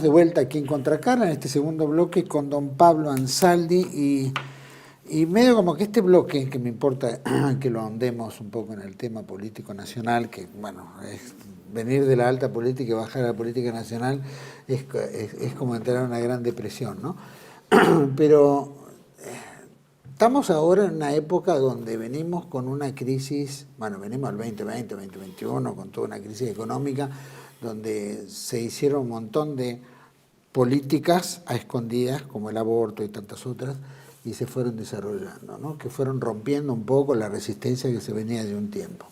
De vuelta aquí en Contracara, en este segundo bloque con don Pablo Ansaldi y medio como que este bloque, que me importa que lo ahondemos un poco en el tema político nacional, que bueno, es venir de la alta política y bajar a la política nacional es como entrar en una gran depresión, ¿no? Pero estamos ahora en una época donde venimos con una crisis, bueno, venimos al 2020, 2021, con toda una crisis económica, donde se hicieron un montón de políticas a escondidas, como el aborto y tantas otras, y se fueron desarrollando, ¿no? Que fueron rompiendo un poco la resistencia que se venía de un tiempo.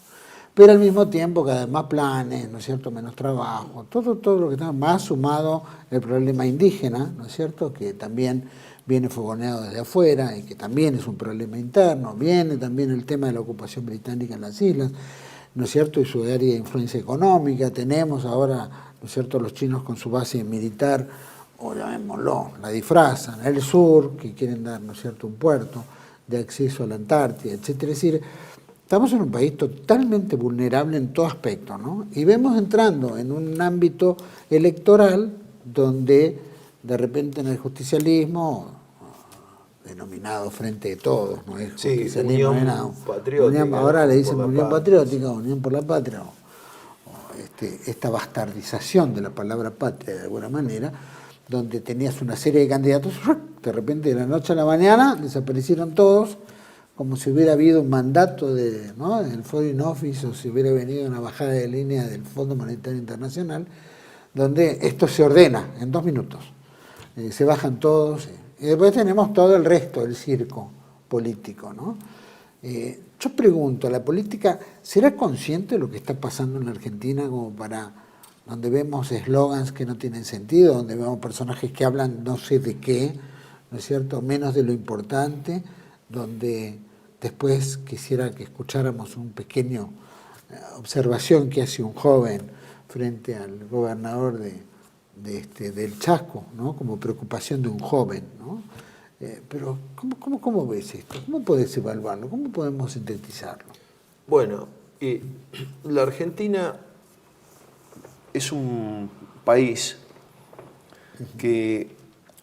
Pero al mismo tiempo cada vez más planes, ¿no es cierto?, menos trabajo, todo lo que está más sumado el problema indígena, ¿no es cierto?, que también viene fogoneado desde afuera y que también es un problema interno, viene también el tema de la ocupación británica en las islas, ¿no es cierto?, y su área de influencia económica. Tenemos ahora, ¿no es cierto?, los chinos con su base militar, o llamémoslo, la disfrazan, el sur, que quieren dar, ¿no es cierto?, un puerto de acceso a la Antártida, etcétera. Es decir, estamos en un país totalmente vulnerable en todo aspecto, ¿no? Y vemos entrando en un ámbito electoral donde de repente en el justicialismo, denominado Frente de Todos, ¿no es? Sí, Unión Patriótica. Ahora le dicen Unión Patriótica, Unión por la Patria, esta bastardización de la palabra patria de alguna manera, donde tenías una serie de candidatos, de repente de la noche a la mañana desaparecieron todos, como si hubiera habido un mandato ¿no?, del Foreign Office, o si hubiera venido una bajada de línea del Fondo Monetario Internacional, donde esto se ordena en 2 minutos. Se bajan todos, y después tenemos todo el resto del circo político, ¿no? Yo pregunto, ¿la política será consciente de lo que está pasando en la Argentina, como para donde vemos eslogans que no tienen sentido, donde vemos personajes que hablan no sé de qué, ¿no es cierto?, menos de lo importante, donde después quisiera que escucháramos un pequeño observación que hace un joven frente al gobernador del Chaco, ¿no?, como preocupación de un joven, ¿no? Pero ¿cómo ves esto? ¿Cómo podés evaluarlo? ¿Cómo podemos sintetizarlo? Bueno, la Argentina es un país que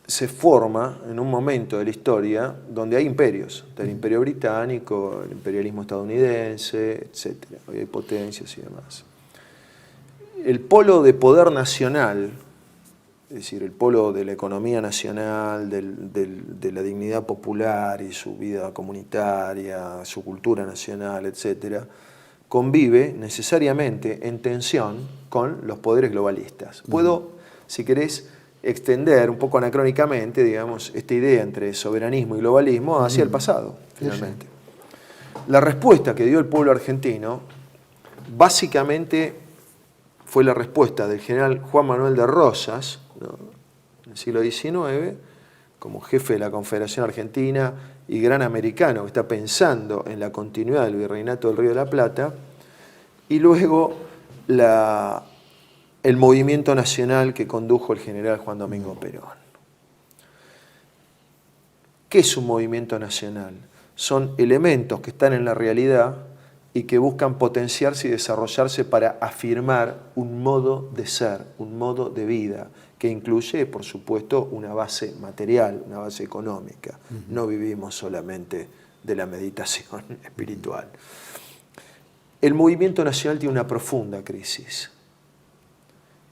se forma en un momento de la historia donde hay imperios, el imperio británico, el imperialismo estadounidense, etc. Hoy hay potencias y demás. El polo de poder nacional, es decir, el polo de la economía nacional, de la dignidad popular y su vida comunitaria, su cultura nacional, etc., convive necesariamente en tensión con los poderes globalistas. Puedo, si querés, extender un poco anacrónicamente, digamos, esta idea entre soberanismo y globalismo hacia el pasado, finalmente. La respuesta que dio el pueblo argentino, básicamente, fue la respuesta del general Juan Manuel de Rosas, ¿no?, en el siglo XIX, como jefe de la Confederación Argentina y gran americano que está pensando en la continuidad del virreinato del Río de la Plata, y luego el movimiento nacional que condujo el general Juan Domingo Perón. ¿Qué es un movimiento nacional? Son elementos que están en la realidad y que buscan potenciarse y desarrollarse para afirmar un modo de ser, un modo de vida, que incluye, por supuesto, una base material, una base económica. No vivimos solamente de la meditación espiritual. El movimiento nacional tiene una profunda crisis.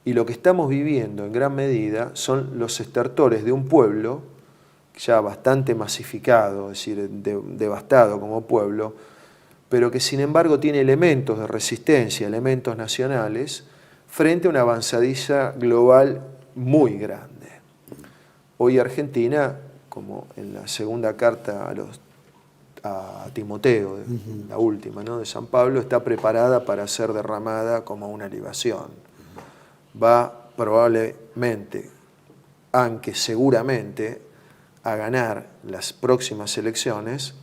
Y lo que estamos viviendo en gran medida son los estertores de un pueblo ya bastante masificado, es decir, devastado como pueblo, pero que sin embargo tiene elementos de resistencia, elementos nacionales, frente a una avanzadiza global muy grande. Hoy Argentina, como en la segunda carta a Timoteo, la última, ¿no?, de San Pablo, está preparada para ser derramada como una libación. Va probablemente, aunque seguramente, a ganar las próximas elecciones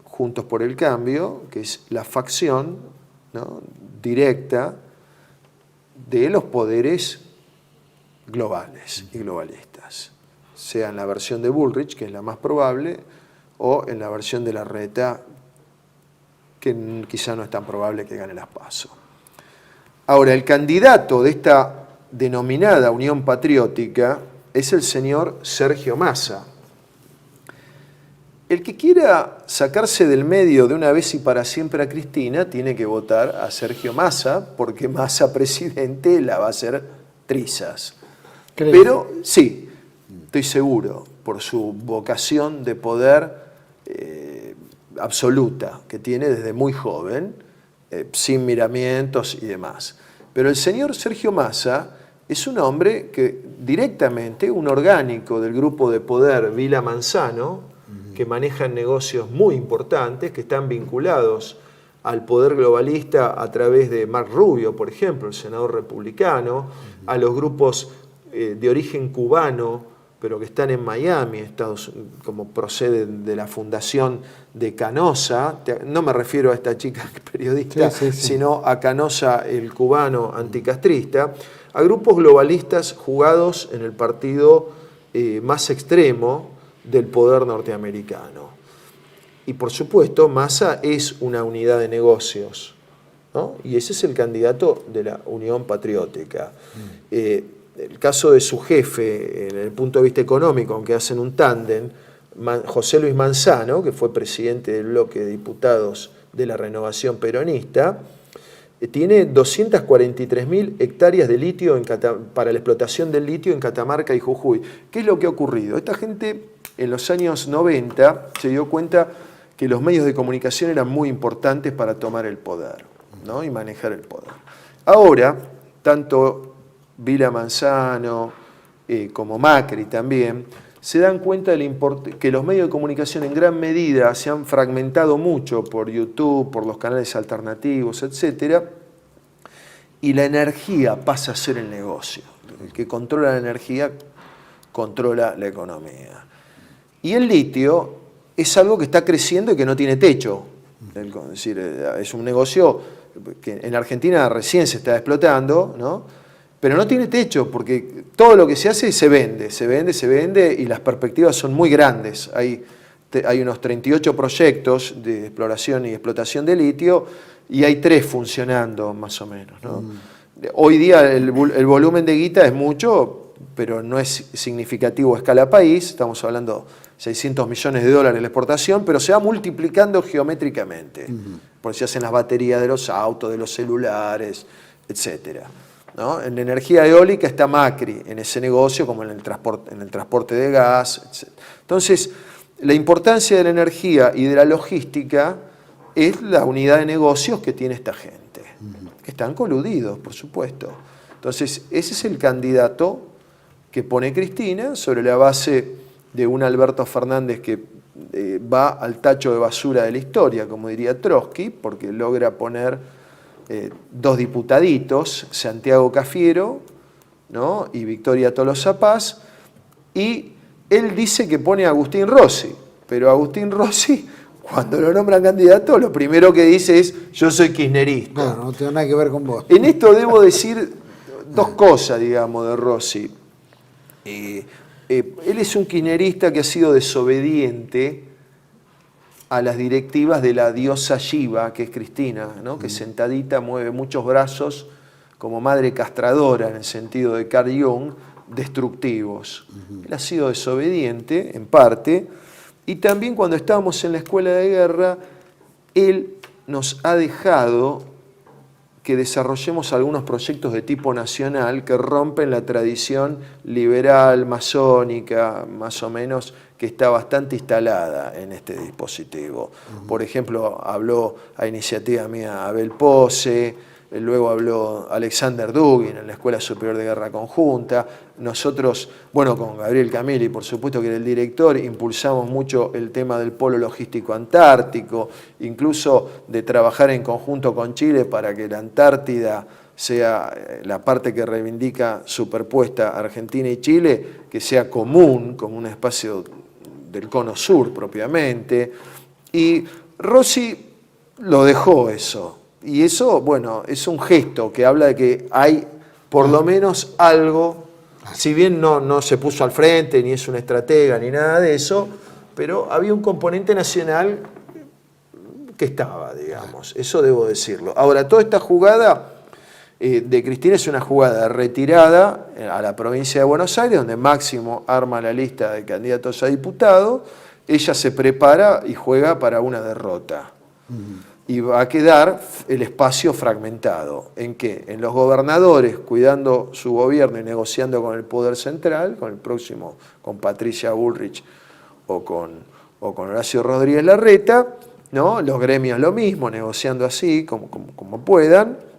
Juntos por el Cambio, que es la facción, ¿no?, directa de los poderes globales y globalistas, sea en la versión de Bullrich, que es la más probable, o en la versión de Larreta, que quizá no es tan probable que gane las PASO. Ahora, el candidato de esta denominada Unión Patriótica es el señor Sergio Massa. El que quiera sacarse del medio de una vez y para siempre a Cristina tiene que votar a Sergio Massa, porque Massa presidente la va a hacer trizas. ¿Crees? Pero sí, estoy seguro, por su vocación de poder absoluta que tiene desde muy joven, sin miramientos y demás. Pero el señor Sergio Massa es un hombre que directamente, un orgánico del grupo de poder Vila Manzano, que manejan negocios muy importantes, que están vinculados al poder globalista a través de Mark Rubio, por ejemplo, el senador republicano, a los grupos de origen cubano, pero que están en Miami, como proceden de la fundación de Canosa. No me refiero a esta chica periodista, sino a Canosa, el cubano anticastrista, a grupos globalistas jugados en el partido más extremo del poder norteamericano. Y por supuesto, Massa es una unidad de negocios, ¿no? Y ese es el candidato de la Unión Patriótica. El caso de su jefe, en el punto de vista económico, aunque hacen un tándem, José Luis Manzano, que fue presidente del bloque de diputados de la Renovación Peronista, tiene 243.000 hectáreas de litio para la explotación del litio en Catamarca y Jujuy. ¿Qué es lo que ha ocurrido? Esta gente en los años 90 se dio cuenta que los medios de comunicación eran muy importantes para tomar el poder, ¿no? Y manejar el poder. Ahora, tanto Vila Manzano como Macri también se dan cuenta que los medios de comunicación en gran medida se han fragmentado mucho por YouTube, por los canales alternativos, etc. Y la energía pasa a ser el negocio. El que controla la energía controla la economía. Y el litio es algo que está creciendo y que no tiene techo. Es decir, es un negocio que en Argentina recién se está explotando, ¿no? Pero no tiene techo, porque todo lo que se hace se vende, y las perspectivas son muy grandes. Hay unos 38 proyectos de exploración y explotación de litio, y hay 3 funcionando más o menos, ¿no? Hoy día el volumen de guita es mucho, pero no es significativo a escala país. Estamos hablando de 600 millones de dólares la exportación, pero se va multiplicando geométricamente, porque se hacen las baterías de los autos, de los celulares, etcétera, ¿no? En la energía eólica está Macri en ese negocio, como en el transporte de gas, etc. Entonces, la importancia de la energía y de la logística es la unidad de negocios que tiene esta gente, que están coludidos, por supuesto. Entonces, ese es el candidato que pone Cristina sobre la base de un Alberto Fernández que va al tacho de basura de la historia, como diría Trotsky, porque logra poner 2 diputaditos, Santiago Cafiero, ¿no? Y Victoria Tolosa Paz, y él dice que pone a Agustín Rossi, pero Agustín Rossi, cuando lo nombran candidato, lo primero que dice es: yo soy kirchnerista. No, no tiene nada que ver con vos. En esto debo decir 2 cosas, digamos, de Rossi. Él es un kirchnerista que ha sido desobediente a las directivas de la diosa Shiva, que es Cristina, ¿no? Que sentadita mueve muchos brazos como madre castradora, en el sentido de Carl Jung, destructivos. Él ha sido desobediente, en parte, y también cuando estábamos en la escuela de guerra, él nos ha dejado que desarrollemos algunos proyectos de tipo nacional que rompen la tradición liberal, masónica, más o menos, que está bastante instalada en este dispositivo. Por ejemplo, habló a iniciativa mía Abel Pose, luego habló Alexander Dugin en la Escuela Superior de Guerra Conjunta. Nosotros, bueno, con Gabriel Camilli, por supuesto que era el director, impulsamos mucho el tema del polo logístico antártico, incluso de trabajar en conjunto con Chile para que la Antártida sea la parte que reivindica superpuesta Argentina y Chile, que sea común, como un espacio del cono sur propiamente. Y Rossi lo dejó eso. Y eso, bueno, es un gesto que habla de que hay por lo menos algo, si bien no se puso al frente, ni es una estratega, ni nada de eso, pero había un componente nacional que estaba, digamos, eso debo decirlo. Ahora, toda esta jugada de Cristina es una jugada retirada a la provincia de Buenos Aires, donde Máximo arma la lista de candidatos a diputado, ella se prepara y juega para una derrota. Y va a quedar el espacio fragmentado. ¿En qué? En los gobernadores cuidando su gobierno y negociando con el poder central, con el próximo, con Patricia Bullrich o con Horacio Rodríguez Larreta, ¿no? Los gremios lo mismo, negociando así como puedan.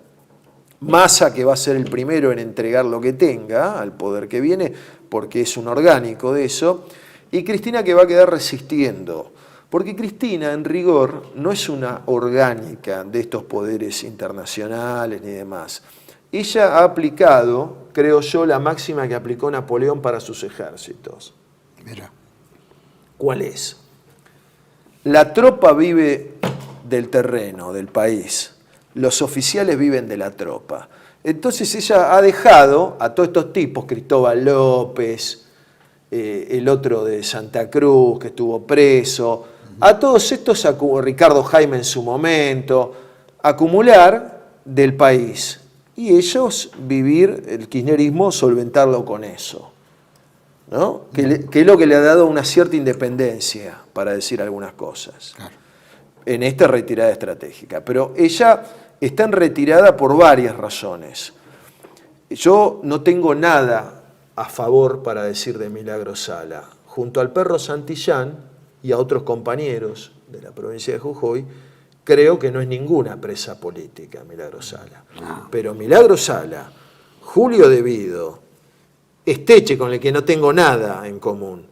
Massa, que va a ser el primero en entregar lo que tenga al poder que viene, porque es un orgánico de eso, y Cristina, que va a quedar resistiendo, porque Cristina, en rigor, no es una orgánica de estos poderes internacionales ni demás. Ella ha aplicado, creo yo, la máxima que aplicó Napoleón para sus ejércitos. Mira. ¿Cuál es? La tropa vive del terreno, del país. Los oficiales viven de la tropa. Entonces ella ha dejado a todos estos tipos, Cristóbal López, el otro de Santa Cruz que estuvo preso, a todos estos, Ricardo Jaime en su momento, acumular del país. Y ellos vivir, el kirchnerismo, solventarlo con eso, ¿no? Que es lo que le ha dado una cierta independencia para decir algunas cosas. Claro. En esta retirada estratégica. Pero ella está en retirada por varias razones. Yo no tengo nada a favor para decir de Milagro Sala. Junto al perro Santillán y a otros compañeros de la provincia de Jujuy, creo que no es ninguna presa política Milagro Sala. Pero Milagro Sala, Julio De Vido, Esteche, con el que no tengo nada en común,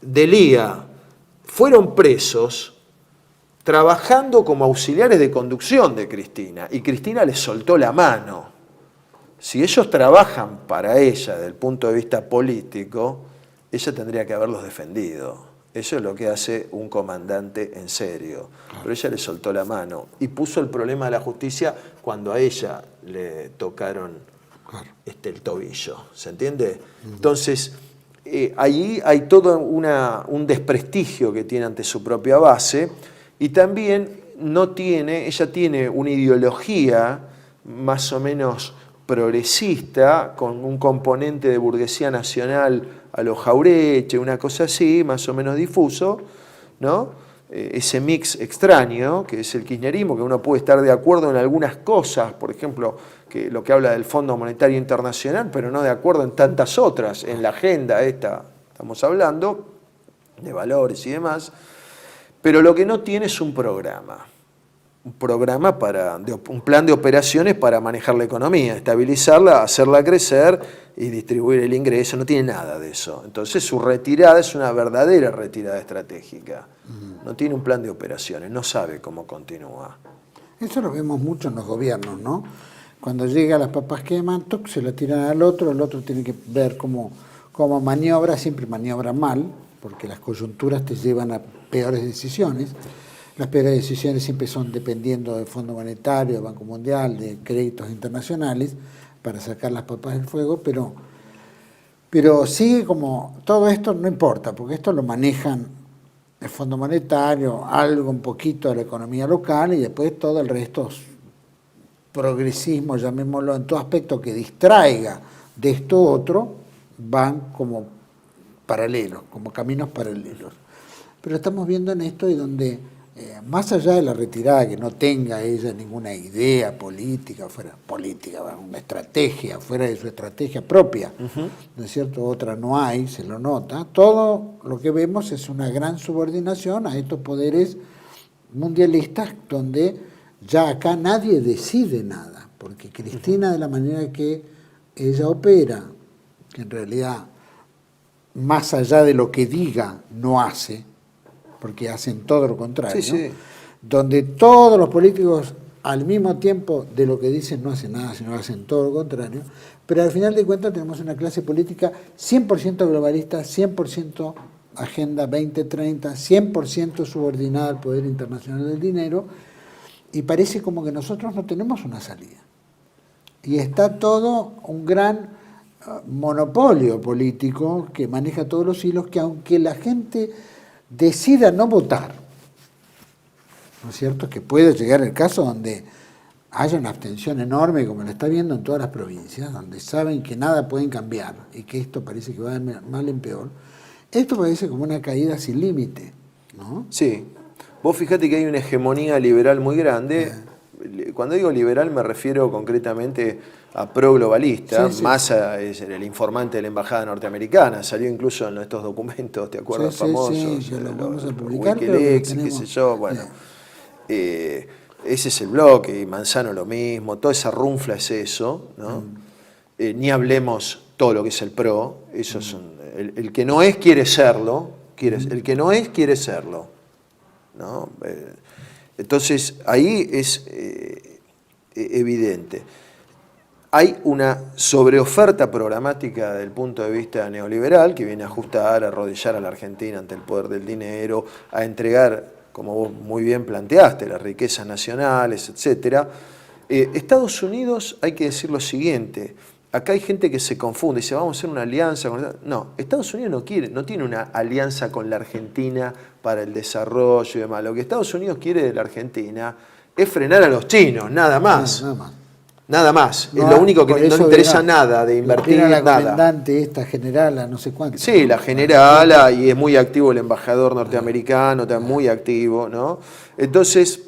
Delía, fueron presos trabajando como auxiliares de conducción de Cristina, y Cristina les soltó la mano. Si ellos trabajan para ella desde el punto de vista político, ella tendría que haberlos defendido. Eso es lo que hace un comandante en serio. Pero ella le soltó la mano y puso el problema de la justicia cuando a ella le tocaron el tobillo. ¿Se entiende? Entonces, allí hay todo un desprestigio que tiene ante su propia base. Y también ella tiene una ideología más o menos progresista, con un componente de burguesía nacional a lo Jaureche, una cosa así, más o menos difuso, ¿no? Ese mix extraño, que es el kirchnerismo, que uno puede estar de acuerdo en algunas cosas, por ejemplo, que lo que habla del Fondo Monetario Internacional, pero no de acuerdo en tantas otras, en la agenda esta estamos hablando, de valores y demás. Pero lo que no tiene es un programa un plan de operaciones para manejar la economía, estabilizarla, hacerla crecer y distribuir el ingreso. No tiene nada de eso. Entonces su retirada es una verdadera retirada estratégica. No tiene un plan de operaciones, no sabe cómo continúa. Eso lo vemos mucho en los gobiernos, ¿no? Cuando llega las papas queman, se la tiran al otro, el otro tiene que ver cómo maniobra, siempre maniobra mal, porque las coyunturas te llevan a peores decisiones. Las peores decisiones siempre son dependiendo del Fondo Monetario, del Banco Mundial, de créditos internacionales, para sacar las papas del fuego, pero sigue como, todo esto no importa, porque esto lo manejan el Fondo Monetario, algo un poquito de la economía local, y después todo el resto, progresismo, llamémoslo, en todo aspecto que distraiga de esto otro, van como paralelos, como caminos paralelos. Pero estamos viendo en esto y donde, más allá de la retirada, que no tenga ella ninguna idea política, una estrategia, fuera de su estrategia propia, ¿no es cierto? Otra no hay, se lo nota. Todo lo que vemos es una gran subordinación a estos poderes mundialistas, donde ya acá nadie decide nada, porque Cristina, de la manera que ella opera, que en realidad, más allá de lo que diga, no hace, porque hacen todo lo contrario, sí. Donde todos los políticos al mismo tiempo de lo que dicen no hacen nada, sino hacen todo lo contrario, pero al final de cuentas tenemos una clase política 100% globalista, 100% Agenda 2030, 100% subordinada al poder internacional del dinero, y parece como que nosotros no tenemos una salida. Y está todo un gran monopolio político que maneja todos los hilos, que aunque la gente decida no votar, ¿no es cierto? Que puede llegar el caso donde haya una abstención enorme, como lo está viendo en todas las provincias, donde saben que nada pueden cambiar y que esto parece que va de mal en peor, esto parece como una caída sin límite, ¿no? Sí. Vos fíjate que hay una hegemonía liberal muy grande. Cuando digo liberal me refiero concretamente a pro-globalista. Sí, sí. Massa es el informante de la embajada norteamericana, salió incluso en estos documentos, ¿te acuerdas? Sí, Famosos, sí, ya lo vamos a publicar, Wikileaks, pero qué sé yo, bueno. Ese es el bloque, y Manzano lo mismo, toda esa runfla es eso, ¿no? Ni hablemos todo lo que es el PRO, eso es el que no es quiere serlo, el que no es quiere serlo, ¿no? Entonces ahí es evidente. Hay una sobreoferta programática desde el punto de vista neoliberal que viene a ajustar, a arrodillar a la Argentina ante el poder del dinero, a entregar, como vos muy bien planteaste, las riquezas nacionales, etc. Estados Unidos, hay que decir lo siguiente, acá hay gente que se confunde y dice, vamos a hacer una alianza con... No, Estados Unidos no tiene una alianza con la Argentina para el desarrollo y demás. Lo que Estados Unidos quiere de la Argentina es frenar a los chinos, nada más. Nada más. Nada más. No, es lo único que por no eso le interesa era nada de invertir, la nada. comandante esta generala, no sé cuánto. Sí, la generala, y es muy activo el embajador norteamericano, está muy activo, ¿no? Entonces,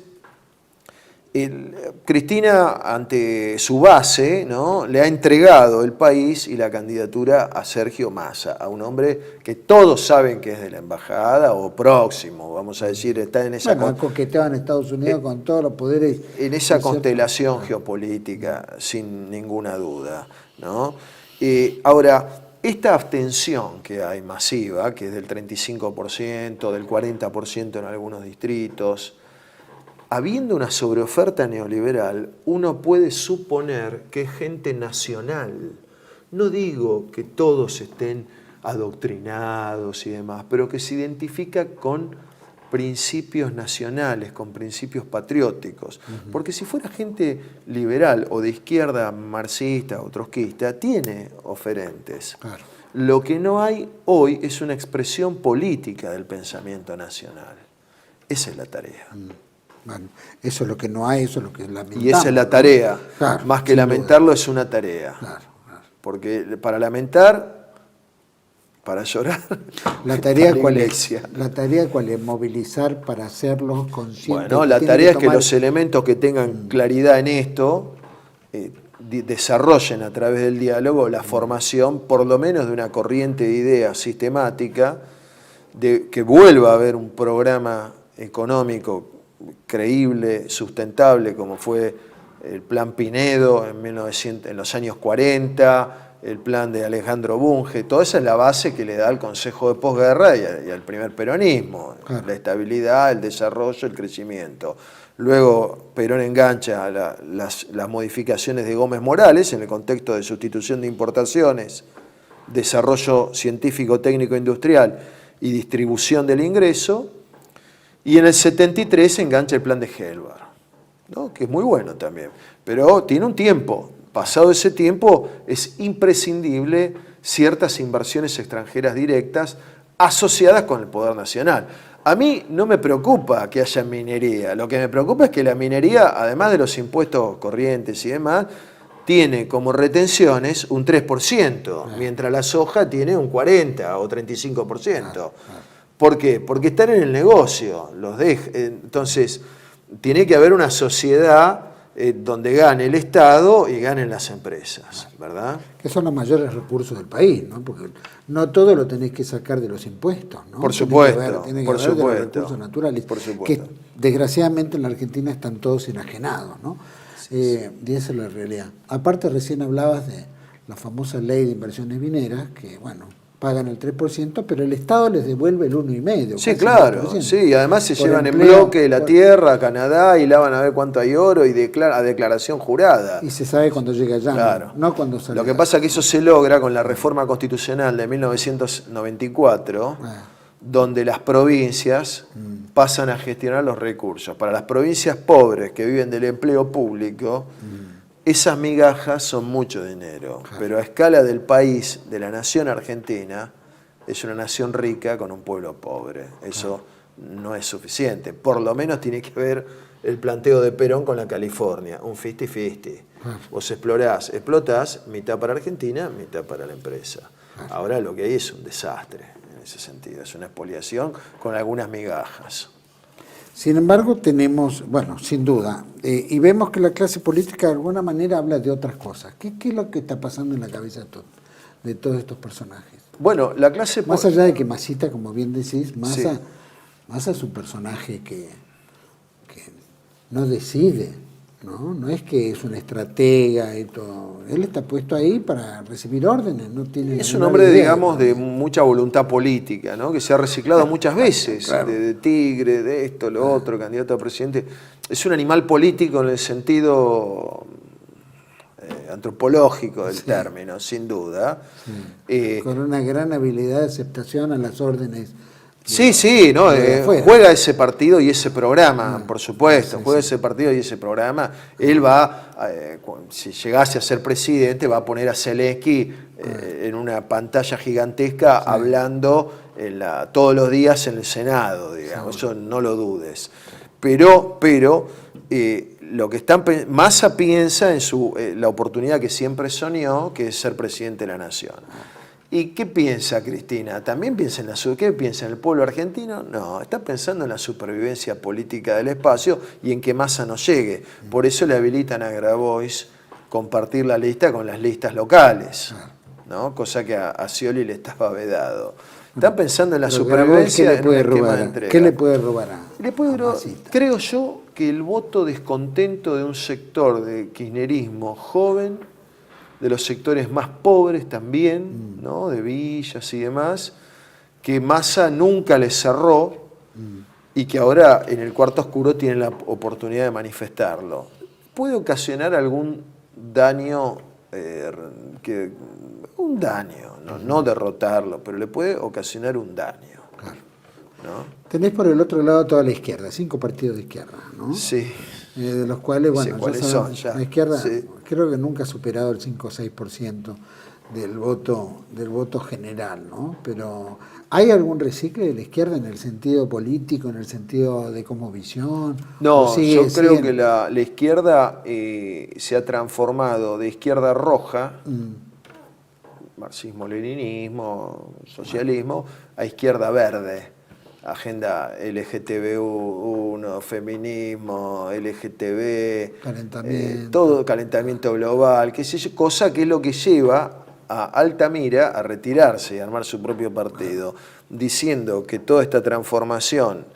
Cristina, ante su base, ¿no?, le ha entregado el país y la candidatura a Sergio Massa, a un hombre que todos saben que es de la embajada o próximo, vamos a decir, está en esa... Bueno, han coqueteado en Estados Unidos con todos los poderes. En esa constelación geopolítica, sin ninguna duda, ¿no? Ahora, esta abstención que hay masiva, que es del 35%, del 40% en algunos distritos, habiendo una sobreoferta neoliberal, uno puede suponer que es gente nacional. No digo que todos estén adoctrinados y demás, pero que se identifica con principios nacionales, con principios patrióticos. Porque si fuera gente liberal o de izquierda marxista o trotskista, tiene oferentes. Claro. Lo que no hay hoy es una expresión política del pensamiento nacional. Esa es la tarea. Bueno, eso es lo que no hay, eso es lo que lamentamos. Y esa es la tarea. Claro, más que lamentarlo duda. Es una tarea. Claro, claro. Porque para lamentar, para llorar, la tarea cuál iglesia. Es. La tarea cuál es, movilizar para hacerlos conscientes. Bueno, la tarea es que los elementos que tengan claridad en esto desarrollen a través del diálogo la formación, por lo menos de una corriente de ideas sistemática, de que vuelva a haber un programa económico creíble, sustentable, como fue el plan Pinedo en los años 40, el plan de Alejandro Bunge. Toda esa es la base que le da al Consejo de Posguerra y al primer peronismo. Claro. La estabilidad, el desarrollo, el crecimiento. Luego Perón engancha las modificaciones de Gómez Morales en el contexto de sustitución de importaciones, desarrollo científico, técnico, industrial y distribución del ingreso. Y en el 73 se engancha el plan de Helvar, ¿no?, que es muy bueno también, pero tiene un tiempo. Pasado ese tiempo es imprescindible ciertas inversiones extranjeras directas asociadas con el poder nacional. A mí no me preocupa que haya minería, lo que me preocupa es que la minería, además de los impuestos corrientes y demás, tiene como retenciones un 3%, mientras la soja tiene un 40 o 35%. ¿Por qué? Porque están en el negocio. Entonces, tiene que haber una sociedad donde gane el Estado y ganen las empresas, ¿verdad? Que son los mayores recursos del país, ¿no? Porque no todo lo tenés que sacar de los impuestos, ¿no? Por supuesto, tiene que haber de los recursos naturales, que desgraciadamente en la Argentina están todos enajenados, ¿no? Y esa es la realidad. Aparte, recién hablabas de la famosa ley de inversiones mineras, que, bueno, pagan el 3%, pero el Estado les devuelve el 1,5%. Sí, claro, sí, y además se llevan en bloque la tierra a Canadá y la van a ver cuánto hay oro y a declaración jurada. Y se sabe cuando llega allá, claro. No cuando sale. Lo que pasa es que eso se logra con la reforma constitucional de 1994, donde las provincias pasan a gestionar los recursos. Para las provincias pobres que viven del empleo público, esas migajas son mucho dinero, claro. Pero a escala del país, de la nación argentina, es una nación rica con un pueblo pobre. Eso no es suficiente. Por lo menos tiene que haber el planteo de Perón con la California, un 50-50. Vos explotás, mitad para Argentina, mitad para la empresa. Ahora lo que hay es un desastre en ese sentido, es una expoliación con algunas migajas. Sin embargo, tenemos, bueno, sin duda, y vemos que la clase política de alguna manera habla de otras cosas. ¿Qué es lo que está pasando en la cabeza de todos estos personajes? Bueno, la clase... Más allá de que Masita, como bien decís, Sí. Massa es un personaje que no decide, ¿no? No es que es un estratega y todo. Él está puesto ahí para recibir órdenes, no tiene Es un ninguna hombre, idea, digamos, ¿no? de mucha voluntad política, ¿no? Que se ha reciclado muchas veces, Claro. de Tigre, de esto, lo otro, candidato a presidente. Es un animal político en el sentido antropológico del término, sin duda. Con una gran habilidad de aceptación a las órdenes. Sí, sí, ¿no? de afuera. Juega ese partido y ese programa, por supuesto, juega ese partido y ese programa. Él va, si llegase a ser presidente, va a poner a Zelensky en una pantalla gigantesca hablando todos los días en el Senado, digamos, eso no lo dudes. Pero lo que Massa piensa en la oportunidad que siempre soñó, que es ser presidente de la nación. ¿Y qué piensa Cristina? ¿También piensa qué piensa en el pueblo argentino? No, está pensando en la supervivencia política del espacio y en que Massa no llegue. Por eso le habilitan a Grabois compartir la lista con las listas locales, ¿no? Cosa que a Scioli le estaba vedado. Está pensando en la supervivencia en un esquema de entrega. ¿Qué le puede robar a Masita? Creo yo que el voto descontento de un sector de kirchnerismo joven, de los sectores más pobres también, ¿no? De villas y demás, que Massa nunca les cerró y que ahora en el cuarto oscuro tienen la oportunidad de manifestarlo. Puede ocasionar algún daño, no derrotarlo, pero le puede ocasionar un daño. Claro. ¿No? Tenés por el otro lado toda la izquierda, 5 partidos de izquierda, ¿no? Sí. De los cuales, bueno, ¿cuáles ya sabemos, son ya? la izquierda Sí. creo que nunca ha superado el 5 o 6% del voto general, ¿no? Pero ¿hay algún recicle de la izquierda en el sentido político, en el sentido de cosmovisión? No, yo creo que la izquierda se ha transformado de izquierda roja, marxismo-leninismo, socialismo, a izquierda verde. Agenda LGTB1, feminismo, LGTB, todo calentamiento global, qué sé yo, cosa que es lo que lleva a Altamira a retirarse y a armar su propio partido, diciendo que toda esta transformación,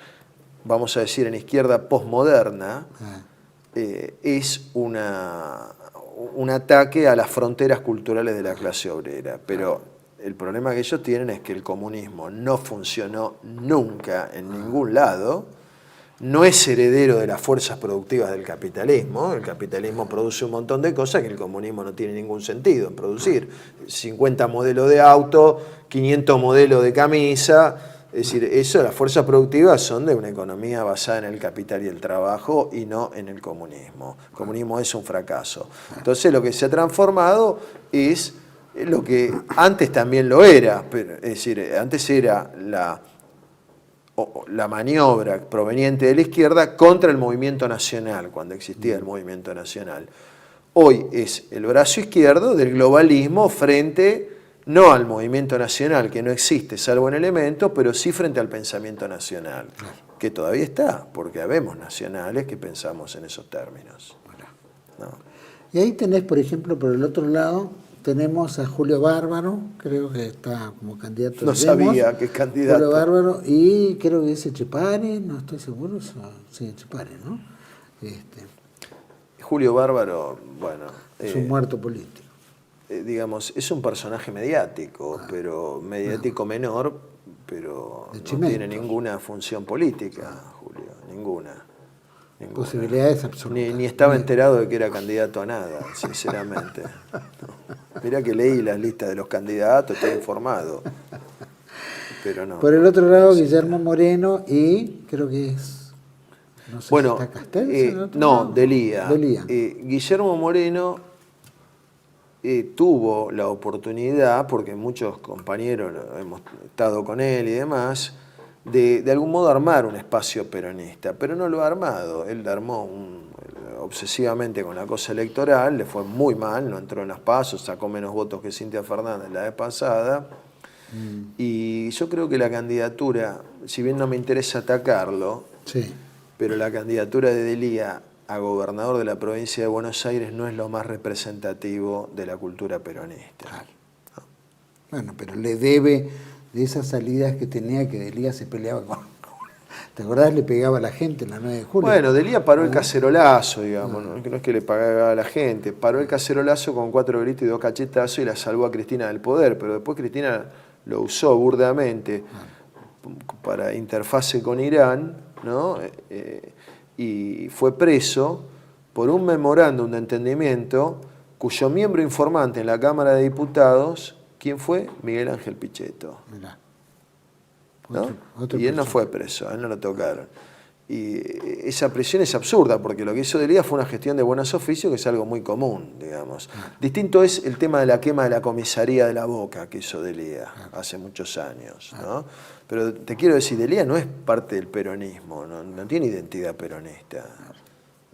vamos a decir en izquierda posmoderna, es un ataque a las fronteras culturales de la clase obrera. Pero el problema que ellos tienen es que el comunismo no funcionó nunca en ningún lado, no es heredero de las fuerzas productivas del capitalismo. El capitalismo produce un montón de cosas que el comunismo no tiene ningún sentido en producir. 50 modelos de auto, 500 modelos de camisa. Es decir, las fuerzas productivas son de una economía basada en el capital y el trabajo y no en el comunismo. El comunismo es un fracaso. Entonces lo que se ha transformado es lo que antes también lo era, es decir, antes era la maniobra proveniente de la izquierda contra el movimiento nacional, cuando existía el movimiento nacional. Hoy es el brazo izquierdo del globalismo frente, no al movimiento nacional, que no existe salvo en elementos, pero sí frente al pensamiento nacional, que todavía está, porque habemos nacionales que pensamos en esos términos. ¿No? Y ahí tenés, por ejemplo, por el otro lado, tenemos a Julio Bárbaro, creo que está como candidato. No sabía que es candidato. Julio Bárbaro, y creo que es Echepare, no estoy seguro, sí, Echepare, ¿no? Julio Bárbaro, bueno... es un muerto político. Digamos, es un personaje mediático, pero mediático menor, pero no tiene ninguna función política, Julio, ninguna. Posibilidades absolutas. Ni estaba enterado de que era candidato a nada, sinceramente. No. Mirá que leí las listas de los candidatos, estoy informado. Pero no. Por el otro lado, Guillermo Moreno y creo que es... No sé si está Castel. No, Delía. Delía. Guillermo Moreno tuvo la oportunidad, porque muchos compañeros hemos estado con él y demás, de algún modo armar un espacio peronista, pero no lo ha armado. Él armó obsesivamente con la cosa electoral, le fue muy mal, no entró en las PASO, sacó menos votos que Cintia Fernández la vez pasada. Y yo creo que la candidatura, si bien no me interesa atacarlo, Sí. pero la candidatura de Delía a gobernador de la provincia de Buenos Aires no es lo más representativo de la cultura peronista. Claro. Bueno, pero le debe de esas salidas que tenía, que Delía se peleaba con... ¿Te acordás? Le pegaba a la gente en la 9 de julio. Bueno, Delía paró el cacerolazo, digamos, no es que le pagaba a la gente, paró el cacerolazo con 4 gritos y 2 cachetazos y la salvó a Cristina del poder, pero después Cristina lo usó burdamente para interfase con Irán, ¿no? Y fue preso por un memorándum de entendimiento cuyo miembro informante en la Cámara de Diputados, ¿quién fue? Miguel Ángel Pichetto. Mirá. ¿No? Otro Y él no fue preso, a él no lo tocaron. Y esa presión es absurda, porque lo que hizo Delía fue una gestión de buenos oficios, que es algo muy común, digamos. Distinto es el tema de la quema de la comisaría de La Boca, que hizo Delía hace muchos años, ¿no? Pero te quiero decir, Delía no es parte del peronismo, no tiene identidad peronista,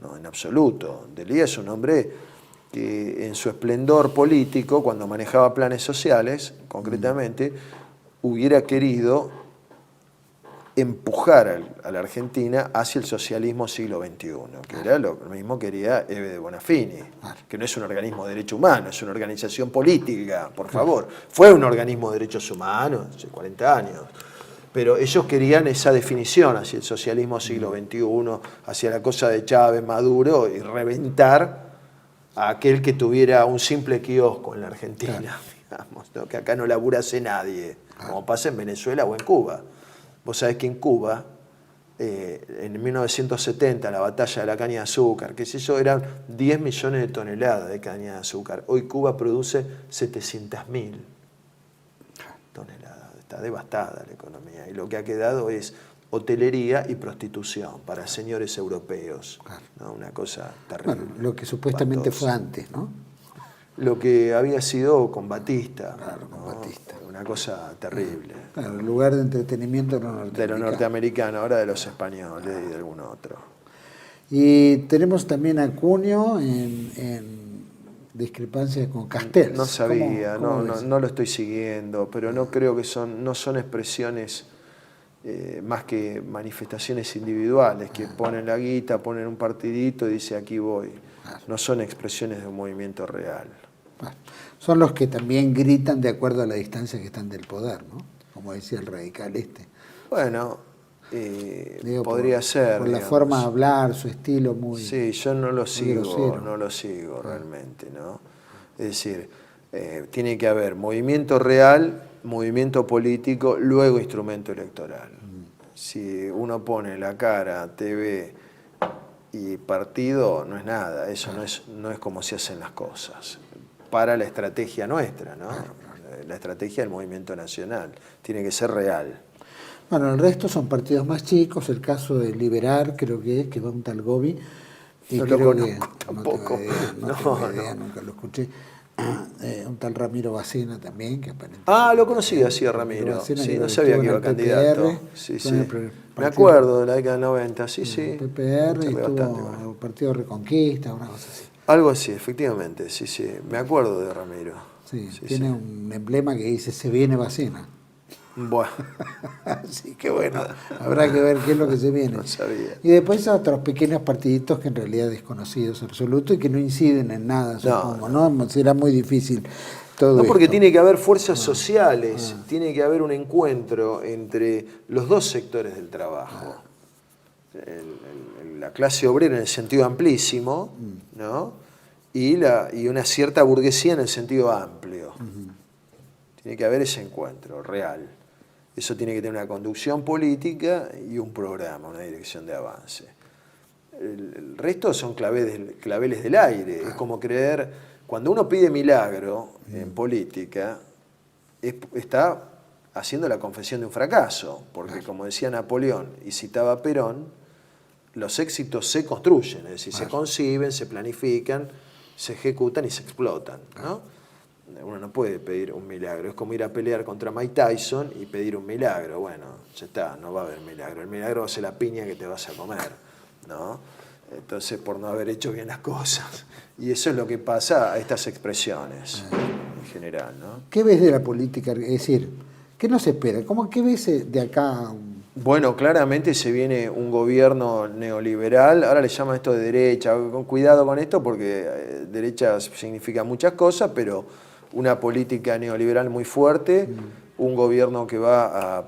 no, en absoluto. Delía es un hombre que en su esplendor político, cuando manejaba planes sociales, concretamente, hubiera querido empujar a la Argentina hacia el socialismo siglo XXI, que era lo mismo que quería Eve de Bonafini, que no es un organismo de derechos humanos, es una organización política, por favor. Fue un organismo de derechos humanos hace 40 años, pero ellos querían esa definición hacia el socialismo siglo XXI, hacia la cosa de Chávez, Maduro, y reventar a aquel que tuviera un simple kiosco en la Argentina, digamos, ¿no? Que acá no laburase nadie, como pasa en Venezuela o en Cuba. Vos sabés que en Cuba, en 1970, la batalla de la caña de azúcar, que eso eran 10 millones de toneladas de caña de azúcar. Hoy Cuba produce 700.000 toneladas. Está devastada la economía. Y lo que ha quedado es hotelería y prostitución para señores europeos. ¿No? Una cosa terrible. Bueno, lo que supuestamente fue antes, ¿no? Lo que había sido con Batista. Claro, con Batista. Una cosa terrible. Claro, el lugar de entretenimiento de los norteamericanos, ahora de los españoles y de algún otro. Y tenemos también a Cunio en discrepancia con Castells. No sabía, ¿Cómo no lo estoy siguiendo, pero no creo que no son expresiones más que manifestaciones individuales, que ponen la guita, ponen un partidito y dice aquí voy. No son expresiones de un movimiento real. Bueno, son los que también gritan de acuerdo a la distancia que están del poder, ¿no? Como decía el radical este. Bueno, podría ser. Por la forma de hablar, su estilo muy... Sí, yo no lo sigo, grosero. no lo sigo realmente, ¿no? Es decir, tiene que haber movimiento real, movimiento político, luego instrumento electoral. Si uno pone la cara, TV y partido, no es nada, eso no es como se hacen las cosas. Para la estrategia nuestra, ¿no? La estrategia del movimiento nacional, tiene que ser real. Bueno, el resto son partidos más chicos, el caso de Liberar creo que es, que va un tal Gobi. Y No creo lo conozco que, tampoco. No tengo idea, nunca lo escuché. Un tal Ramiro Bacena también, que aparentemente... Lo conocía, sí, a Ramiro. Bacena, Sí, que no sabía que iba estuvo en el candidato. PPR, Sí, estuvo en el me partido- acuerdo de la década del 90, sí, sí. El PPR y Sabe estuvo bastante, en bueno. el Partido Reconquista, una cosa así. Algo así, efectivamente, sí, sí. Me acuerdo de Ramiro. Sí, Sí, tiene sí. un emblema que dice "Se viene Bacena". Bueno, Así que bueno, habrá que ver qué es lo que se viene. no sabía. Y después otros pequeños partiditos que en realidad desconocidos absolutos y que no inciden en nada, supongo, ¿no? Será muy difícil todo No, porque esto. tiene que haber fuerzas sociales, tiene que haber un encuentro entre los dos sectores del trabajo. La clase obrera en el sentido amplísimo, ¿no? Y una cierta burguesía en el sentido amplio. Tiene que haber ese encuentro real. Eso tiene que tener una conducción política y un programa, una dirección de avance. El resto son claveles del aire. Es como creer, cuando uno pide milagro en política, está haciendo la confesión de un fracaso, porque como decía Napoleón y citaba a Perón, los éxitos se construyen, es decir, se conciben, se planifican, se ejecutan y se explotan, ¿no? Uno no puede pedir un milagro. Es como ir a pelear contra Mike Tyson y pedir un milagro. Bueno, ya está, no va a haber milagro. El milagro va a ser la piña que te vas a comer, ¿no? Entonces, por no haber hecho bien las cosas. Y eso es lo que pasa a estas expresiones, en general, ¿no? ¿Qué ves de la política? Es decir, ¿qué nos espera? ¿Qué ves de acá? Bueno, claramente se viene un gobierno neoliberal, ahora le llaman esto de derecha, con cuidado con esto porque derecha significa muchas cosas, pero una política neoliberal muy fuerte, un gobierno que va a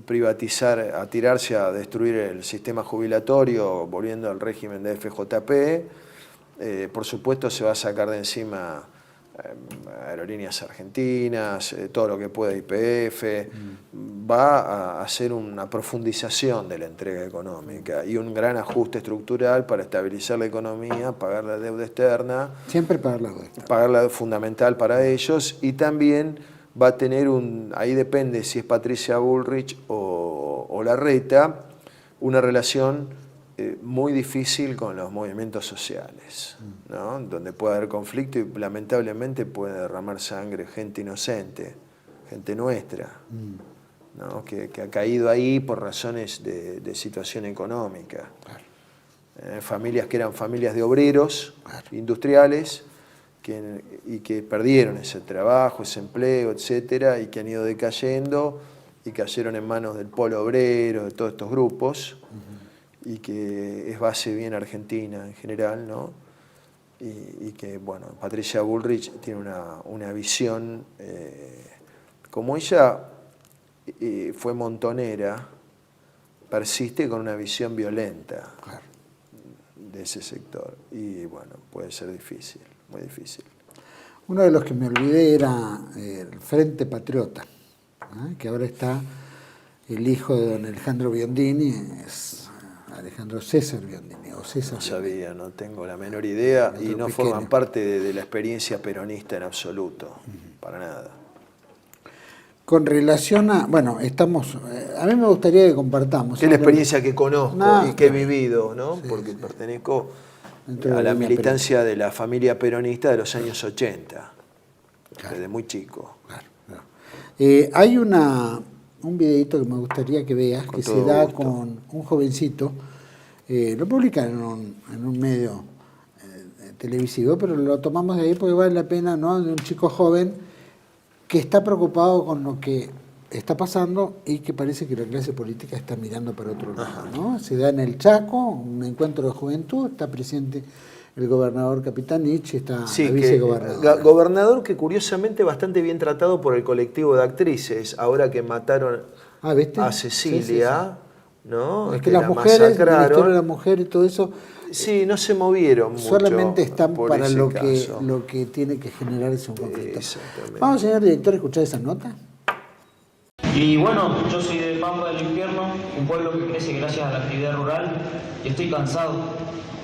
privatizar, a tirarse a destruir el sistema jubilatorio, volviendo al régimen de FJP, por supuesto se va a sacar de encima aerolíneas argentinas, todo lo que pueda YPF, va a hacer una profundización de la entrega económica y un gran ajuste estructural para estabilizar la economía, pagar la deuda externa. Siempre pagar la deuda externa. Pagarla fundamental para ellos, y también va a tener ahí depende si es Patricia Bullrich o Larreta, una relación muy difícil con los movimientos sociales, ¿no? Donde puede haber conflicto y lamentablemente puede derramar sangre gente inocente, gente nuestra, ¿no? que ha caído ahí por razones de situación económica. Claro. Familias que eran familias de obreros, claro, industriales, y que perdieron ese trabajo, ese empleo, etcétera, y que han ido decayendo y cayeron en manos del polo obrero, de todos estos grupos, y que es base bien argentina en general, ¿no? Y que, bueno, Patricia Bullrich tiene una visión, como ella fue montonera, persiste con una visión violenta, claro, de ese sector, y bueno, puede ser difícil, muy difícil. Uno de los que me olvidé era el Frente Patriota, ¿eh? Que ahora está el hijo de don Alejandro Biondini, es Alejandro César Biondini, o César. No sabía, no tengo la menor idea, y no forman parte de la experiencia peronista en absoluto, para nada. Con relación a, bueno, a mí me gustaría que compartamos. Que es la experiencia que conozco y que he vivido, ¿no? Sí, porque pertenezco a la militancia de la familia peronista de los años 80, claro, desde muy chico. Claro, claro. Hay un videito que me gustaría que veas, que se da gusto con un jovencito, lo publican en un medio televisivo, pero lo tomamos de ahí porque vale la pena, ¿no? De un chico joven que está preocupado con lo que está pasando y que parece que la clase política está mirando para otro lado, ¿no? Se da en el Chaco, un encuentro de juventud, está presente el gobernador Capitanich, está la vicegobernadora. Gobernador que curiosamente bastante bien tratado por el colectivo de actrices, ahora que mataron a Cecilia, sí. ¿No? Es que las mujeres, la historia de la mujer y todo eso, sí, no se movieron mucho. Solamente están para lo que tiene que generar ese conflicto. Vamos, señor director, a escuchar esa nota. Y bueno, yo soy de Pampa del Infierno, un pueblo que crece gracias a la actividad rural, y estoy cansado.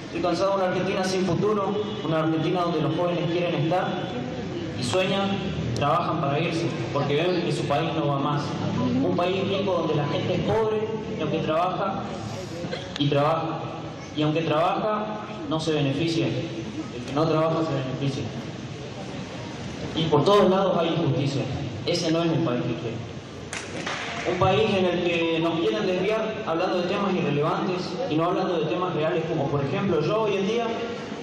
Estoy cansado de una Argentina sin futuro, una Argentina donde los jóvenes quieren estar y sueñan, trabajan para irse, porque ven que su país no va más. Un país rico donde la gente es pobre y aunque trabaja, y aunque trabaja, no se beneficia. El que no trabaja se beneficia. Y por todos lados hay injusticia. Ese no es el país que quiero. Un país en el que nos quieren desviar hablando de temas irrelevantes y no hablando de temas reales, como por ejemplo yo hoy en día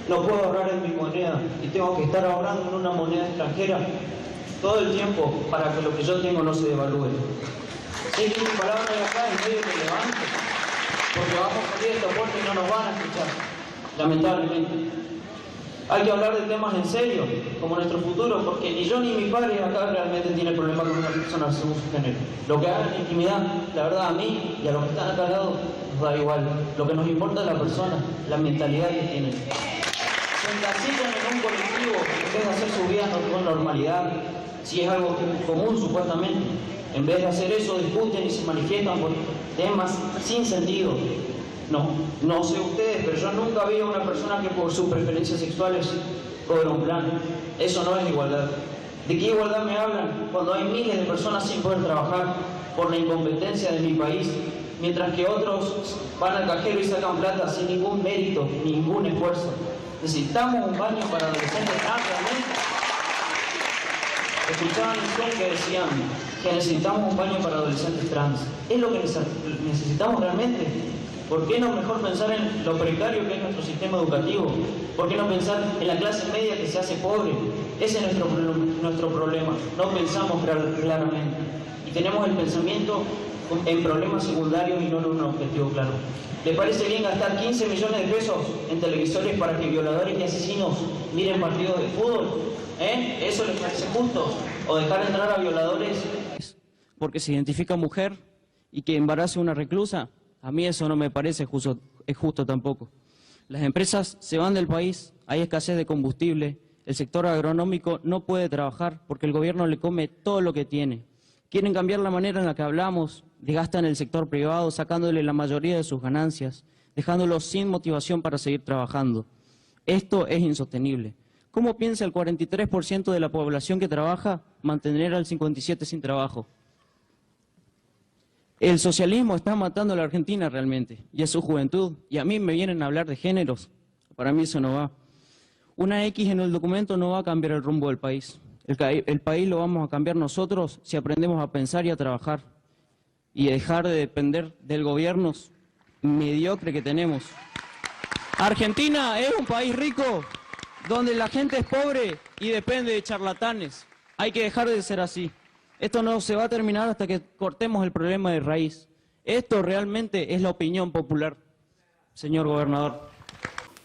no puedo ahorrar en mi moneda y tengo que estar ahorrando en una moneda extranjera todo el tiempo para que lo que yo tengo no se devalúe. Sí, mis palabras de acá es medio irrelevante, porque vamos a salir de esta puerta y no nos van a escuchar, lamentablemente. Hay que hablar de temas en serio, como nuestro futuro, porque ni yo ni mi padre acá realmente tienen problema con una persona según su género. Lo que hagan en intimidad, la verdad, a mí y a los que están acá al lado, nos da igual. Lo que nos importa es la persona, la mentalidad que tienen. Se encasillan en un colectivo en vez de hacer su vida con normalidad, si es algo común supuestamente. En vez de hacer eso, discuten y se manifiestan por temas sin sentido. No sé ustedes, pero yo nunca vi a una persona que por sus preferencias sexuales cobra un plan. Eso no es igualdad. ¿De qué igualdad me hablan cuando hay miles de personas sin poder trabajar por la incompetencia de mi país, mientras que otros van al cajero y sacan plata sin ningún mérito, ningún esfuerzo? Necesitamos un baño para adolescentes trans realmente. Escuchaba en el Zoom que decían que necesitamos un baño para adolescentes trans. ¿Es lo que necesitamos realmente? ¿Por qué no mejor pensar en lo precario que es nuestro sistema educativo? ¿Por qué no pensar en la clase media que se hace pobre? Ese es nuestro problema. No pensamos claramente. Y tenemos el pensamiento en problemas secundarios y no en un objetivo claro. ¿Le parece bien gastar 15 millones de pesos en televisores para que violadores y asesinos miren partidos de fútbol? ¿Eso les parece justo? ¿O dejar entrar a violadores? Porque se identifica mujer y que embarace a una reclusa, a mí eso no me parece justo tampoco. Las empresas se van del país, hay escasez de combustible, el sector agronómico no puede trabajar porque el gobierno le come todo lo que tiene. Quieren cambiar la manera en la que hablamos, desgastan el sector privado, sacándole la mayoría de sus ganancias, dejándolos sin motivación para seguir trabajando. Esto es insostenible. ¿Cómo piensa el 43% de la población que trabaja mantener al 57% sin trabajo? El socialismo está matando a la Argentina realmente, y a su juventud, y a mí me vienen a hablar de géneros. Para mí eso no va. Una X en el documento no va a cambiar el rumbo del país. El país lo vamos a cambiar nosotros si aprendemos a pensar y a trabajar, y dejar de depender del gobierno mediocre que tenemos. Argentina es un país rico, donde la gente es pobre y depende de charlatanes. Hay que dejar de ser así. Esto no se va a terminar hasta que cortemos el problema de raíz. Esto realmente es la opinión popular, señor gobernador.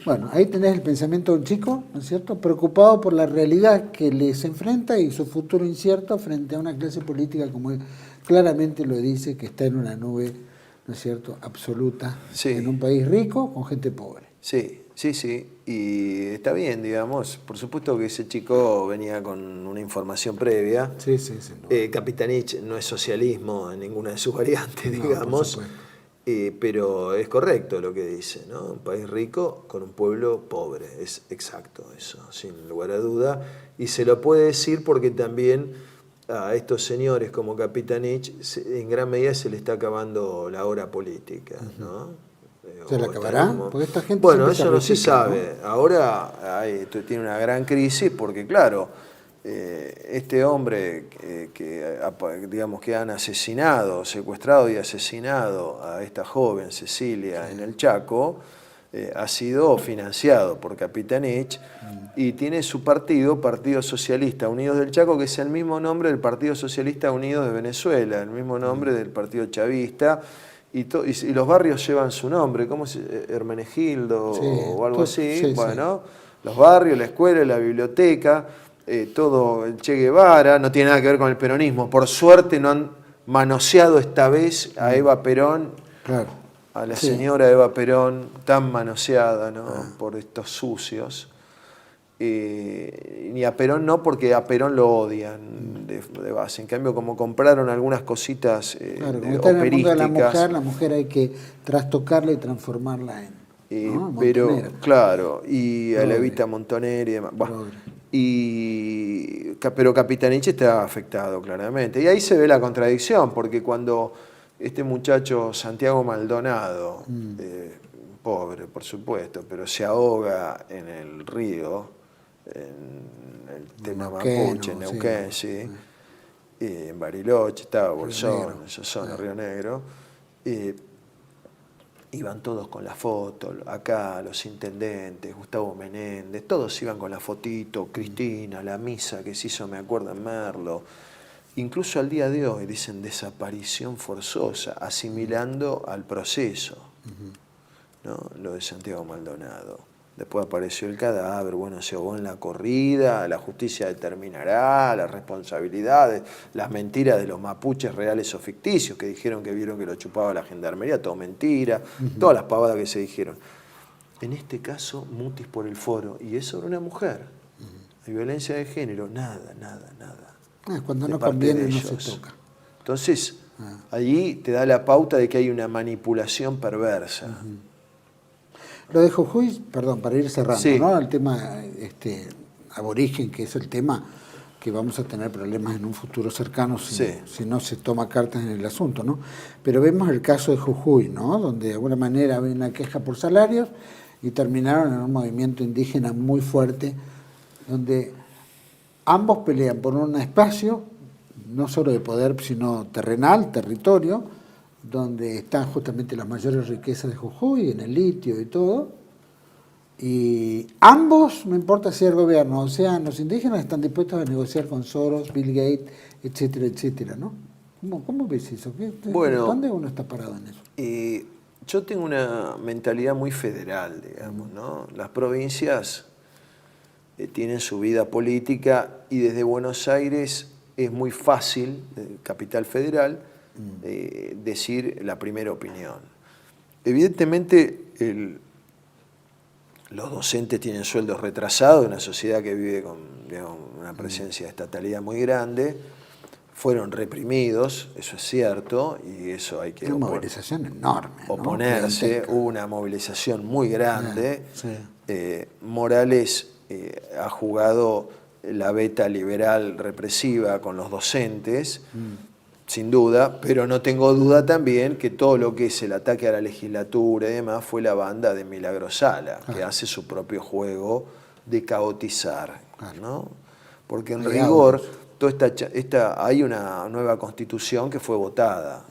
Bueno, ahí tenés el pensamiento de un chico, ¿no es cierto?, preocupado por la realidad que les enfrenta y su futuro incierto frente a una clase política como él claramente lo dice, que está en una nube, ¿no es cierto?, absoluta, Sí. en un país rico con gente pobre. Sí, sí, sí, y está bien, digamos. Por supuesto que ese chico venía con una información previa. Sí, sí, sin duda. Capitanich no es socialismo en ninguna de sus variantes, No, por digamos, supuesto. pero es correcto lo que dice, ¿no? Un país rico con un pueblo pobre, es exacto eso, sin lugar a duda. Y se lo puede decir porque también a estos señores como Capitanich en gran medida se le está acabando la hora política, ¿no? ¿Se le acabará? Porque esta gente Bueno, siempre eso no se recicla, sabe. Ahora tiene una gran crisis porque, claro, este hombre digamos que han asesinado, secuestrado y asesinado a esta joven Cecilia en el Chaco, ha sido financiado por Capitanich y tiene su partido, Partido Socialista Unidos del Chaco, que es el mismo nombre del Partido Socialista Unidos de Venezuela, el mismo nombre del Partido Chavista. Y los barrios llevan su nombre, ¿cómo se Hermenegildo Sí, o algo así? sí, Bueno, los barrios, la escuela, la biblioteca, todo el Che Guevara, no tiene nada que ver con el peronismo. Por suerte no han manoseado esta vez a Eva Perón, Claro. a la Sí. señora Eva Perón, tan manoseada, ¿no? Por estos sucios. Ni a Perón no, porque a Perón lo odian de base. En cambio, como compraron algunas cositas Claro, como está en el mundo de operísticas, la mujer hay que trastocarla y transformarla en... ¿no? pero Montonera. claro, y a Progre. Levita Montoner y demás. Bueno, Progre. pero Capitanich está afectado claramente. Y ahí se ve la contradicción, porque cuando este muchacho Santiago Maldonado, pobre por supuesto, pero se ahoga en el río, en el tema Neuquén, mapuche, en ¿no? Neuquén, Sí. sí, en Bariloche, estaba Bolsón, Negro. esa zona, Río Negro, iban todos con la foto, acá los intendentes, Gustavo Menéndez, todos iban con la fotito, Cristina, la misa que se hizo, me acuerdo, en Merlo. Incluso al día de hoy dicen desaparición forzosa, asimilando al proceso, ¿no? Lo de Santiago Maldonado. Después apareció el cadáver, bueno, se ahogó en la corrida, la justicia determinará las responsabilidades, las mentiras de los mapuches reales o ficticios, que dijeron que vieron que lo chupaba la gendarmería, todo mentira, todas las pavadas que se dijeron. En este caso, mutis por el foro, y es sobre una mujer. Hay violencia de género, nada. Cuando de no parte conviene de no se ellos. toca. Entonces, allí te da la pauta de que hay una manipulación perversa. Lo de Jujuy, perdón, para ir cerrando, Sí. ¿no? El tema aborigen, que es el tema que vamos a tener problemas en un futuro cercano si no se toma cartas en el asunto, ¿no? Pero vemos el caso de Jujuy, ¿no? Donde de alguna manera había una queja por salarios y terminaron en un movimiento indígena muy fuerte, donde ambos pelean por un espacio, no solo de poder, sino terrenal, territorio, donde están justamente las mayores riquezas de Jujuy, en el litio y todo. Y ambos, no importa si el gobierno o sean los indígenas, están dispuestos a negociar con Soros, Bill Gates, etcétera, etcétera, ¿no? ¿Cómo ves eso? Bueno, ¿dónde uno está parado en eso? Yo tengo una mentalidad muy federal, digamos, ¿no? Las provincias tienen su vida política y desde Buenos Aires es muy fácil, capital federal, decir la primera opinión. Evidentemente, los docentes tienen sueldos retrasados, una sociedad que vive con, digamos, una presencia de estatalidad muy grande, fueron reprimidos, eso es cierto, y eso hay que una movilización enorme, oponerse, ¿no? hubo una movilización muy grande. Sí. Morales ha jugado la beta liberal represiva con los docentes, sin duda, pero no tengo duda también que todo lo que es el ataque a la legislatura y demás fue la banda de Milagro Sala, que hace su propio juego de caotizar, ¿no? Porque en rigor hay una nueva constitución que fue votada.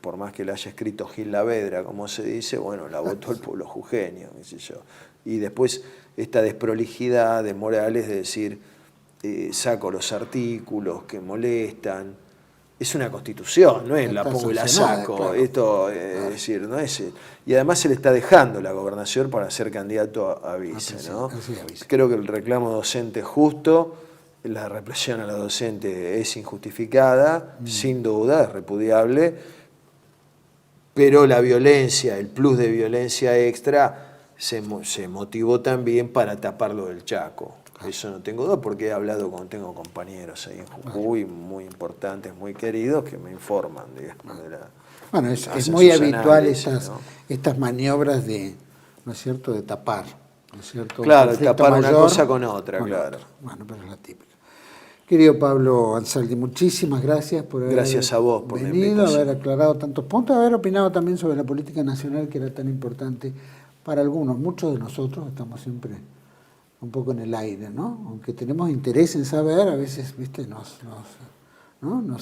Por más que la haya escrito Gil Lavedra, como se dice, bueno, la votó el pueblo jujeño, qué sé yo. Y después esta desprolijidad de Morales de decir, saco los artículos que molestan. Es una constitución, no es la pongo y la saco. Claro. Esto, es decir, no es. Y además se le está dejando la gobernación para ser candidato a vice, ¿no? Creo que el reclamo docente es justo, la represión a los docentes es injustificada, sin duda, es repudiable, pero la violencia, el plus de violencia extra, se motivó también para taparlo del Chaco. Eso no tengo duda porque he hablado tengo compañeros ahí en Jujuy muy importantes, muy queridos, que me informan, digamos, de la... Bueno, es muy habitual estas maniobras de, ¿no es cierto?, de tapar, ¿no es cierto? Claro, tapar una cosa con otra, claro. Bueno, pero es la típica. Querido Pablo Ansaldi, muchísimas gracias por haber gracias a vos por venido, haber aclarado tantos puntos, haber opinado también sobre la política nacional que era tan importante para algunos. Muchos de nosotros estamos siempre un poco en el aire, ¿no? Aunque tenemos interés en saber, a veces, viste, nos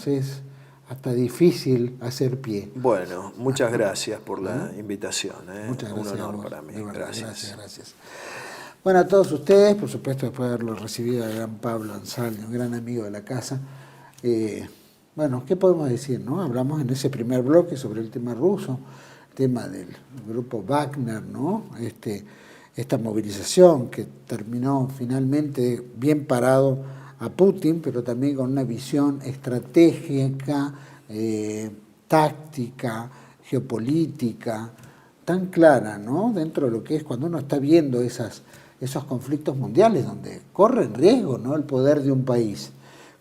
es hasta difícil hacer pie. Bueno, muchas gracias por la invitación. Muchas gracias. Un honor para mí. Gracias. Bueno, a todos ustedes, por supuesto, después de haberlo recibido al gran Pablo Ansaldi, un gran amigo de la casa. Bueno, ¿qué podemos decir, no? Hablamos en ese primer bloque sobre el tema ruso, el tema del grupo Wagner, ¿no? Esta movilización que terminó finalmente bien parado a Putin, pero también con una visión estratégica, táctica, geopolítica, tan clara, ¿no? Dentro de lo que es cuando uno está viendo esos conflictos mundiales donde corre en riesgo, ¿no?, el poder de un país,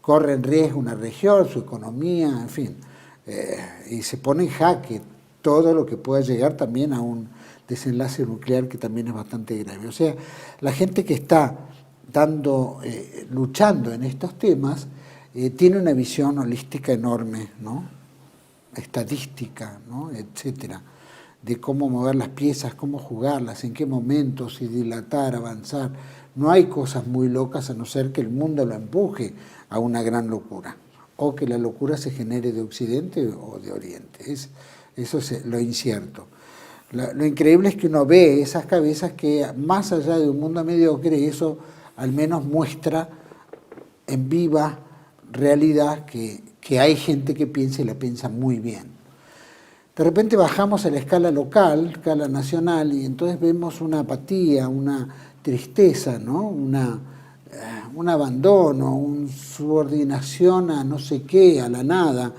corre en riesgo una región, su economía, en fin, y se pone en jaque todo lo que pueda llegar también a un desenlace nuclear que también es bastante grave. O sea, la gente que está luchando en estos temas tiene una visión holística enorme, ¿no?, estadística, ¿no?, etcétera, de cómo mover las piezas, cómo jugarlas, en qué momentos, si dilatar, avanzar. No hay cosas muy locas a no ser que el mundo lo empuje a una gran locura, o que la locura se genere de Occidente o de Oriente. Eso es lo incierto. Lo increíble es que uno ve esas cabezas que, más allá de un mundo mediocre, eso al menos muestra en viva realidad que hay gente que piensa y la piensa muy bien. De repente bajamos a la escala local, escala nacional, y entonces vemos una apatía, una tristeza, ¿no?, un abandono, una subordinación a no sé qué, a la nada.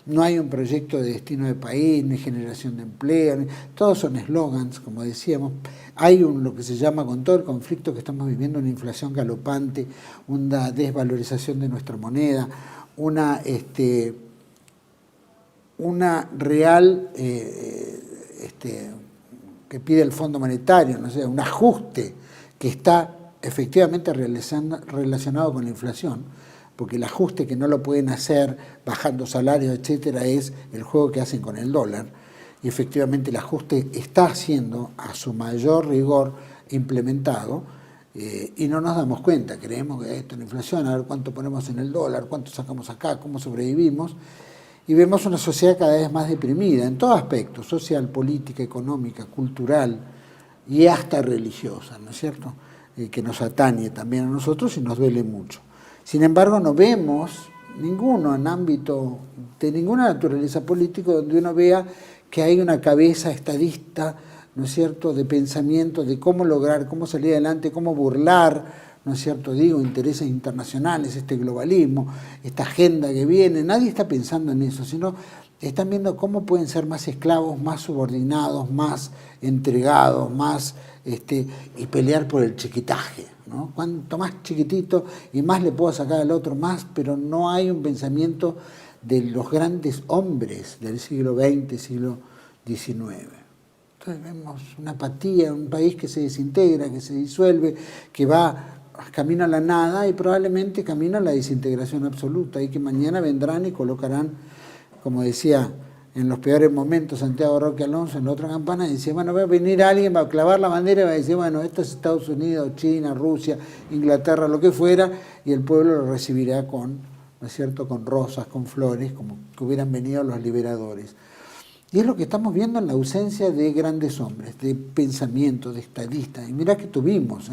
No hay un proyecto de destino de país, ni generación de empleo, todos son eslogans, como decíamos. Hay lo que se llama, con todo el conflicto que estamos viviendo, una inflación galopante, una desvalorización de nuestra moneda, una real que pide el Fondo Monetario, no sé, un ajuste que está efectivamente relacionado con la inflación, porque el ajuste que no lo pueden hacer bajando salarios, etcétera, es el juego que hacen con el dólar, y efectivamente el ajuste está siendo a su mayor rigor implementado, y no nos damos cuenta, creemos que esto es la inflación, a ver cuánto ponemos en el dólar, cuánto sacamos acá, cómo sobrevivimos, y vemos una sociedad cada vez más deprimida en todo aspecto, social, política, económica, cultural y hasta religiosa, ¿no es cierto?, que nos atañe también a nosotros y nos duele mucho. Sin embargo, no vemos ninguno en ámbito de ninguna naturaleza política donde uno vea que hay una cabeza estadista, ¿no es cierto?, de pensamiento de cómo lograr, cómo salir adelante, cómo burlar, ¿no es cierto?, digo, intereses internacionales, este globalismo, esta agenda que viene. Nadie está pensando en eso, sino están viendo cómo pueden ser más esclavos, más subordinados, más entregados, más y pelear por el chiquitaje, ¿no? Cuanto más chiquitito y más le puedo sacar al otro, más, pero no hay un pensamiento de los grandes hombres del siglo XX, siglo XIX. Entonces vemos una apatía, un país que se desintegra, que se disuelve, que va camino a la nada y probablemente camino a la desintegración absoluta, y que mañana vendrán y colocarán, como decía en los peores momentos Santiago Roque Alonso en la otra campana, decía, bueno, va a venir alguien, va a clavar la bandera y va a decir, bueno, esto es Estados Unidos, China, Rusia, Inglaterra, lo que fuera, y el pueblo lo recibirá con, ¿no es cierto?, con rosas, con flores, como que hubieran venido los liberadores. Y es lo que estamos viendo en la ausencia de grandes hombres, de pensamiento, de estadistas. Y mira que tuvimos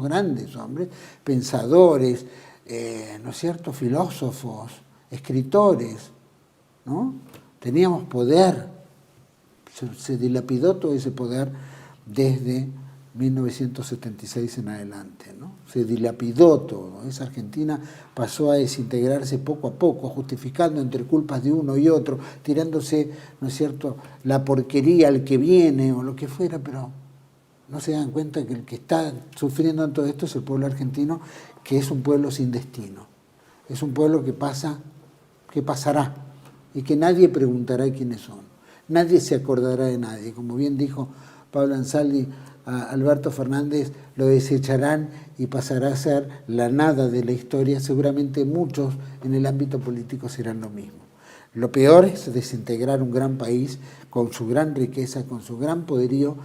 grandes hombres, pensadores, ¿no es cierto?, filósofos, escritores, ¿no? Teníamos poder, se dilapidó todo ese poder desde 1976 en adelante, ¿no? Se dilapidó todo. Esa Argentina pasó a desintegrarse poco a poco, justificando entre culpas de uno y otro, tirándose, ¿no es cierto?, la porquería al que viene o lo que fuera, pero no se dan cuenta que el que está sufriendo en todo esto es el pueblo argentino, que es un pueblo sin destino. Es un pueblo que pasa, que pasará, y que nadie preguntará quiénes son. Nadie se acordará de nadie. Como bien dijo Pablo Ansaldi, a Alberto Fernández lo desecharán y pasará a ser la nada de la historia. Seguramente muchos en el ámbito político serán lo mismo. Lo peor es desintegrar un gran país con su gran riqueza, con su gran poderío,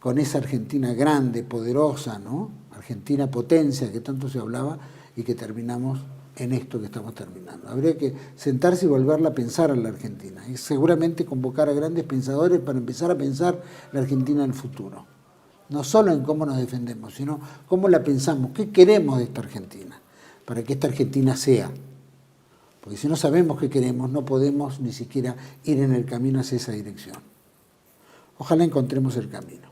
con esa Argentina grande, poderosa, ¿no? Argentina potencia que tanto se hablaba, y que terminamos en esto que estamos terminando. Habría que sentarse y volverla a pensar a la Argentina, y seguramente convocar a grandes pensadores para empezar a pensar la Argentina en el futuro. No solo en cómo nos defendemos, sino cómo la pensamos, qué queremos de esta Argentina, para que esta Argentina sea. Porque si no sabemos qué queremos, no podemos ni siquiera ir en el camino hacia esa dirección. Ojalá encontremos el camino.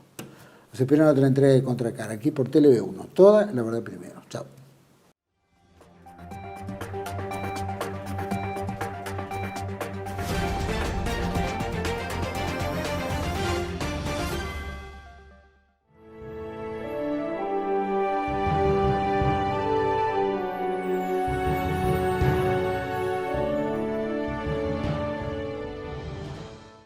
Nos espera otra entrega de Contracara, aquí por TLV1. Toda la verdad primero. Chao.